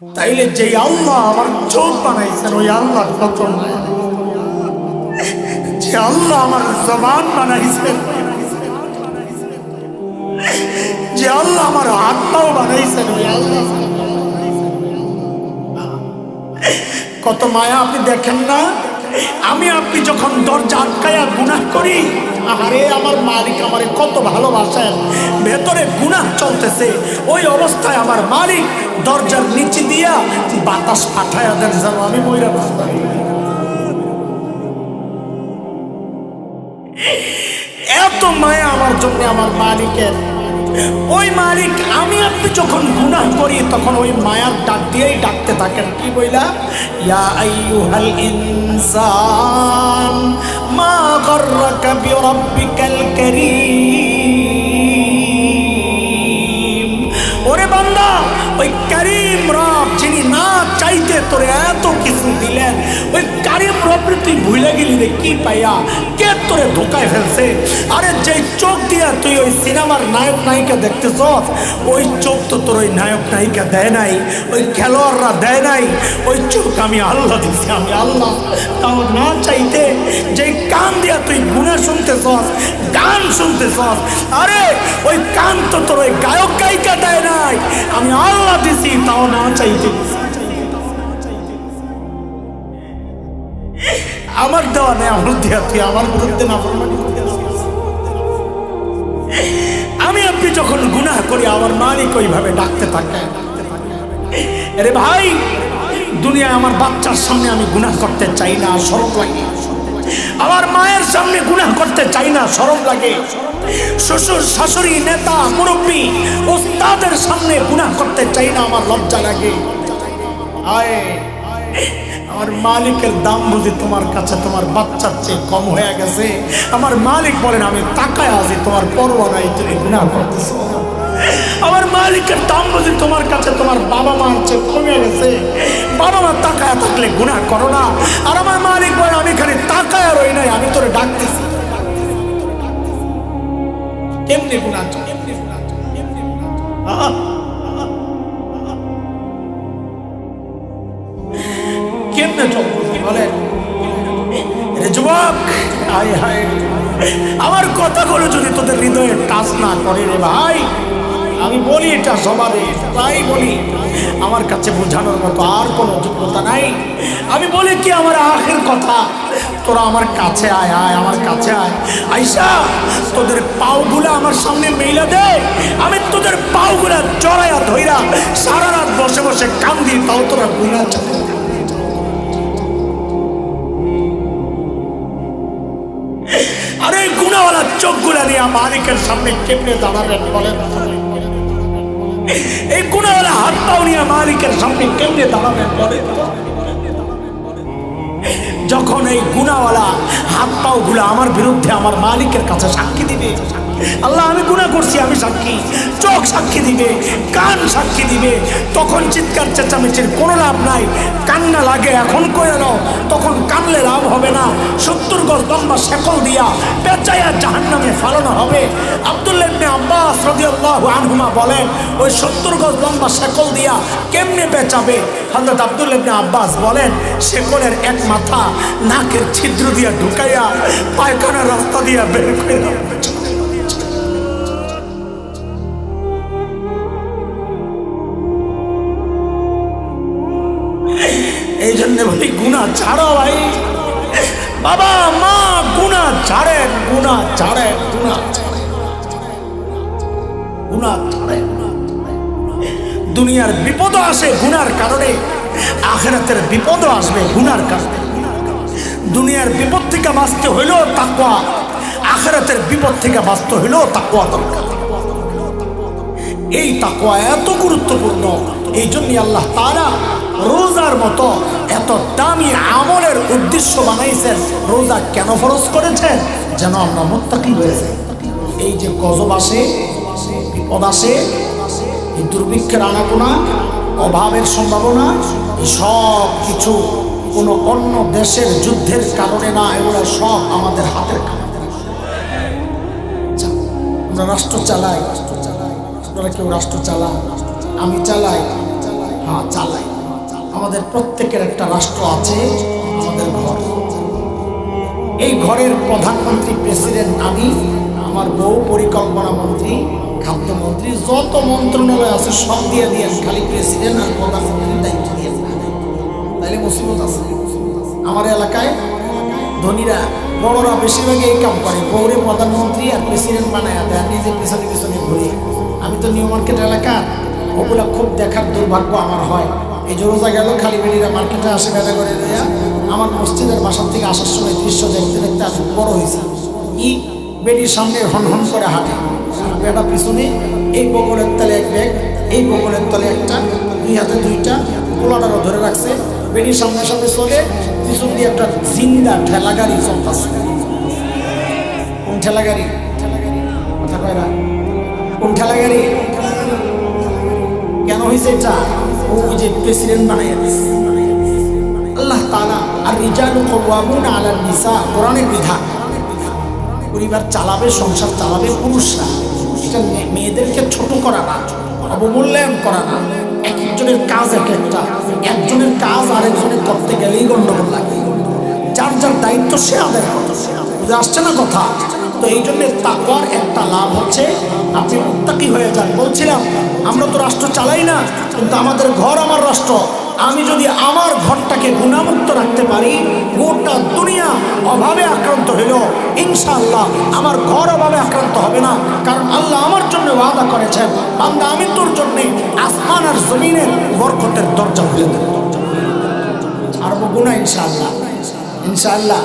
তাইলে যে আল্লাহ আমার চোখ বানাইছেন ওই আল্লাহ কত মায়া, যে আল্লাহ আমার জবান বানাইছেন, যে আল্লাহ আমার হাত পাও বানাইছেন ওই আল্লাহ কত মায়া। আপনি দেখেন না, আমি আপনি যখন দরজা আটকায়া গুনাহ করি, আরে আমার মালিক আমারে কত ভালোবাসেন, ভেতরে গুনাহ চলতেছে, ওই অবস্থায় আমার মালিক দরজার নিচে দিয়া বাতাস পাঠায়া দেন যেন আমি মইরা বাঁচি। এত মায়া আমার জন্য আমার মালিকের। ওই মালিক আমি আপনি যখন গুনাহ করি তখন ওই মায়ার ডাক দিয়েই ডাকতে থাকেন, কি বইলা, ইয়া আইয়ুহাল ইনসান মা গাররাকা বিরাব্বিকাল কারীম। ওরে বান্দা, ওই কারীম রব যিনি না চাইতে তোরে এত কিছু দিলেন, ওই কারীম রবরে তুই ভুলে গেলি রে কি পাইয়া, কে তোরে ধোকায় ফেলছে? আরে যে চোখ দিয়া তুই ওই সিনেমার নায়ক নায়িকা দেখতেছ, ওই চোখ তো তোর ওই নায়ক নায়িকা দেয় নাই, ওই খেলোয়াড়রা দেয় নাই, ওই চোখ আমি আল্লাহ দিছি, আমি আল্লাহ। তাও না চাইতে যে কান দিয়া তুই গুনাহ শুনতেছ, গান শুনতেছ, আরে ওই কান তো তোর ওই গায়ক গায়িকা দেয় নাই, আমি আল্লাহ দিছি, তাও না চাইতে। আমার দেওয়া নেই, আমার দেওয়া তুই আমার বিরুদ্ধে না ফরমানি করতেছিস। আমি আপনি যখন গুনাহ করি আমার মালিক ওইভাবে ডাকতে থাকে, আরে ভাই দুনিয়ায় আমার বাচ্চার সামনে আমি গুনাহ করতে চাই না, শরম লাগে। আমার মায়ের সামনে গুনাহ করতে চাই না, শরম লাগে। শ্বশুর শাশুড়ি নেতা মুরব্বী ওস্তাদের সামনে গুনাহ করতে চাই না, আমার লজ্জা লাগে। আয় আমার মালিকের দাম বুঝি তোমার কাছে তোমার বাচ্চার চেয়ে কম হয়ে গেছে? আমার মালিক বলেন আমি তাকায় আছি, তোমার পরোয়া নাই, তুমি গুনাহ করতেছো। আমার মালিকের দাম বুঝি তোমার কাছে তোমার বাবা মার চেয়ে কমে গেছে? বাবা মা তাকায় থাকলে গুনাহ করো না। আর আমার মালিক বলেন আমি খালি তাকায় রই নাই, আমি তোরে ডাকতেছি। কেমনে গুনাহ চলে? কেমনে চলবো বলেন রে যুবক? হায় হায়, আমার কথাগুলো যদি তোদের হৃদয়ে টাচ না করে রে ভাই, আমি বলি এটা সবারে, তাই বলি, আমার কাছে বোঝানোর মতো আর কোনো যোগ্যতা নাই। আমি বলি কি, আমার আখের কথা, তোরা আমার কাছে আয়, আয় আমার কাছে আয়, আইসা তোদের পাওগুলা আমার সামনে মেইলা দে, আমি তোদের পাওগুলা জড়াইয়া ধইরা সারা রাত বসে বসে কান্দি, তাও তোরা গুনাহ চাই। আরে গুনাহওয়ালা চোখগুলা নিয়ে মালিকের সামনে কেমনে দাঁড়াবেন বলেন? এই গুনাহওয়ালা হাত পাও নিয়ে মালিকের সামনে কেমনে দাঁড়াবেন বলেন? যখন এই গুনাহওয়ালা হাত পাও গুলা আমার বিরুদ্ধে আমার মালিকের কাছে সাক্ষী দিবে, আল্লাহ আমি গুনাহ করছি, আমি সাক্ষী, চোখ সাক্ষী দিবে, কান সাক্ষী দিবে, তখন চিৎকার চেঁচামেচির কোনো লাভ নাই। কান্না লাগে এখন করে নাও, তখন কানলে লাভ হবে না। 70 গজ লম্বা শেকল দিয়া পেঁচাইয়া জাহান্নামে ফালানো হবে। আব্দুল্লাহ ইবনে আব্বাস রাদিয়াল্লাহু আনহুমা বলেন, ওই 70 গজ লম্বা শেকল দিয়া কেমনে পেঁচাবে? হযরত আব্দুল্লাহ ইবনে আব্বাস বলেন, শেকলের এক মাথা নাকের ছিদ্র দিয়া ঢুকাইয়া পায়খানার রাস্তা দিয়া বের করে। এই জন্য বলি গুনাহ ছাড়ো ভাই, বাবা মা গুনাহ ছাড়েন, গুনাহ ছাড়েন, গুনাহ গুনাহ ছাড়েন। দুনিয়ার বিপদ আসে গুনার কারণে, আখিরাতের বিপদ আসবে গুনার কারণে। দুনিয়ার বিপদ থেকে বাঁচতে হইলেও তাকওয়া, আখিরাতের বিপদ থেকে বাঁচতে হইলেও তাকওয়া দরকার। এই তাকওয়া এত গুরুত্বপূর্ণ, এই জন্য আল্লাহ তাআলা রোজার মতো এত দামি আমলের উদ্দেশ্য বানাইছেন। রোজা কেন ফরজ করেছেন? যেন আমরা মুত্তাকি হয়ে যাই। এই যে গজব আসে, বিপদ আসে, এই দুর্ভিক্ষের আনাগোনা, অভাবের সম্ভাবনা, সব কিছু কোনো অন্য দেশের যুদ্ধের কারণে না, এগুলো সব আমাদের হাতের কাজ। আমরা রাষ্ট্র চালাই, আপনারা কেউ রাষ্ট্র চালান, আমি চালাই, হ্যাঁ চালাই। আমাদের প্রত্যেকের একটা রাষ্ট্র আছে, আমাদের ঘর। এই ঘরের প্রধানমন্ত্রী, প্রেসিডেন্ট আমি, আমার বউ, পরিকল্পনা মন্ত্রী, খাদ্যমন্ত্রী, যত মন্ত্রণালয় আছে সব দিয়ে দিয়েন, খালি প্রেসিডেন্ট আর প্রধানমন্ত্রীর দায়িত্ব দিয়ে তাইলে মুসিবত আছে। আমার এলাকায় ধনীরা, বড়রা বেশিরভাগই এই কাম করে, বউরে প্রধানমন্ত্রী আর প্রেসিডেন্ট বানায় দেয়, নিজে পিছনে পিছনে ঘুরে। আমি তো নিউ মার্কেট এলাকার, ওগুলো খুব দেখার দুর্ভাগ্য আমার হয়। এই যে রোজা গেল, খালি বেডিরা মার্কেটে আসে বেড়া করে দেয়া। আমার মসজিদের বাসার থেকে আসার সময় দৃশ্য দেখতে দেখতে আজ বড় হয়েছে। ই বেডির সামনে হন হন করে হাঁটে, বেটা পিছনে, এই বগলের তলে এক ব্যাগ, এই বগলের তলে একটা, দুই হাতে দুইটা, পোলাটারও ধরে রাখছে। বেডির সামনে সামনে চলে, পিছন দিয়ে একটা জিন্দা ঠেলা গাড়ি চলতেছে। কোন ঠেলা গাড়ি? কথা কয় না। কোন ঠেলা গাড়ি? কেন হয়েছে এটা? ওই যে প্রেসিডেন্ট বানাইয়া দিছে আল্লাহ তাআলা। আর রিজালু কাওয়ামুনা আলান নিসা, কোরআনের বিধান। পরিবার চালাবে, সংসার চালাবে পুরুষরা। এটা মেয়েদেরকে ছোট করা না, অবমূল্যায়ন করা না। এক একজনের কাজ এক একটা, একজনের কাজ আরেকজনের করতে গেলেই গন্ডগোল লাগে। যার যার দায়িত্ব সে আদায় করতে, বুঝে আসছে না কথা? তো এই জন্য তাকওয়ার একটা লাভ হচ্ছে আপনি মুত্তাকি হয়ে যান। বলছিলাম আমরা তো রাষ্ট্র চালাই না, কিন্তু আমাদের ঘর আমার রাষ্ট্র। আমি যদি আমার ঘরটাকে গুণামুক্ত রাখতে পারি, গোটা দুনিয়া অভাবে আক্রান্ত হইল, ইনশাআল্লাহ আমার ঘর অভাবে আক্রান্ত হবে না। কারণ আল্লাহ আমার জন্য ওয়াদা করেছেন, বান্দা আমি তোর জন্যে আসমান আর জমিনের বরকতের দরজা খুলে দেব। আর গুণা ইনশাআল্লাহ, ইনশাআল্লাহ।